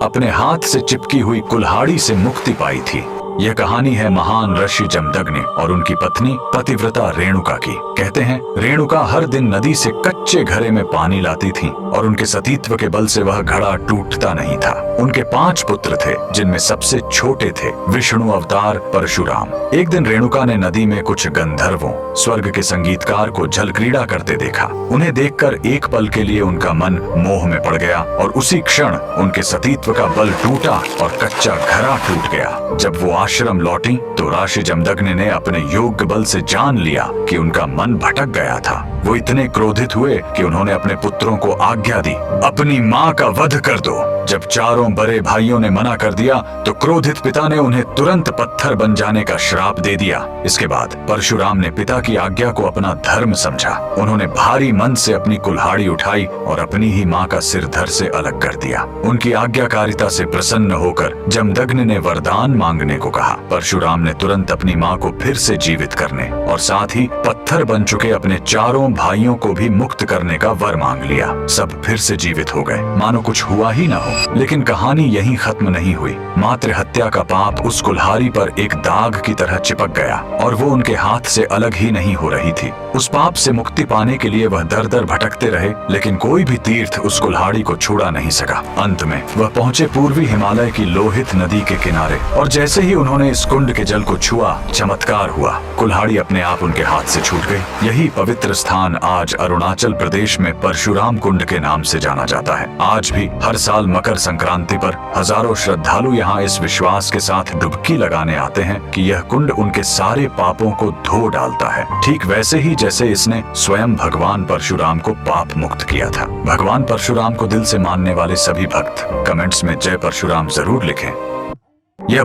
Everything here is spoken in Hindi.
अपने हाथ से चिपकी हुई कुल्हाड़ी से मुक्ति पाई थी। यह कहानी है महान ऋषि जमदग्नि और उनकी पत्नी पतिव्रता रेणुका की। कहते हैं रेणुका हर दिन नदी से कच्चे घड़े में पानी लाती थीं और उनके सतीत्व के बल से वह घड़ा टूटता नहीं था। उनके 5 पुत्र थे, जिनमें सबसे छोटे थे विष्णु अवतार परशुराम। एक दिन रेणुका ने नदी में कुछ गंधर्वों, स्वर्ग के संगीतकार को जल क्रीड़ा करते देखा। उन्हें देखकर एक पल के लिए उनका मन मोह में पड़ गया और उसी क्षण उनके सतीत्व का बल टूटा और कच्चा घड़ा टूट गया। जब वो आश्रम लौटी तो ऋषि जमदग्नि ने अपने योग्य बल से जान लिया कि उनका मन भटक गया था। वो इतने क्रोधित हुए कि उन्होंने अपने पुत्रों को आज्ञा दी, अपनी माँ का वध कर दो। जब चारों बड़े भाइयों ने मना कर दिया तो क्रोधित पिता ने उन्हें तुरंत पत्थर बन जाने का श्राप दे दिया। इसके बाद परशुराम ने पिता की आज्ञा को अपना धर्म समझा। उन्होंने भारी मन से अपनी कुल्हाड़ी उठाई और अपनी ही माँ का सिर धड़ से अलग कर दिया। उनकी आज्ञाकारिता से प्रसन्न होकर जमदग्नि ने वरदान मांगने को कहा। परशुराम ने तुरंत अपनी माँ को फिर से जीवित करने और साथ ही पत्थर बन चुके अपने चारों भाइयों को भी मुक्त करने का वर मांग लिया। सब फिर से जीवित हो गए, मानो कुछ हुआ ही ना हो। लेकिन कहानी यहीं खत्म नहीं हुई। मातृ हत्या का पाप उस कुल्हाड़ी पर एक दाग की तरह चिपक गया और वो उनके हाथ से अलग ही नहीं हो रही थी। उस पाप से मुक्ति पाने के लिए वह दर दर भटकते रहे, लेकिन कोई भी तीर्थ उस कुल्हाड़ी को छुड़ा नहीं सका। अंत में वह पहुंचे पूर्वी हिमालय की लोहित नदी के किनारे और जैसे ही उन्होंने इस कुंड के जल को छुआ, चमत्कार हुआ। कुल्हाड़ी अपने आप उनके हाथ से छूट गई। यही पवित्र स्थान आज अरुणाचल प्रदेश में परशुराम कुंड के नाम से जाना जाता है। आज भी हर साल मकर संक्रांति पर हजारों श्रद्धालु यहाँ इस विश्वास के साथ डुबकी लगाने आते हैं कि यह कुंड उनके सारे पापों को धो डालता है, ठीक वैसे ही जैसे इसने स्वयं भगवान परशुराम को पाप मुक्त किया था। भगवान परशुराम को दिल से मानने वाले सभी भक्त कमेंट्स में जय परशुराम जरूर लिखें। यह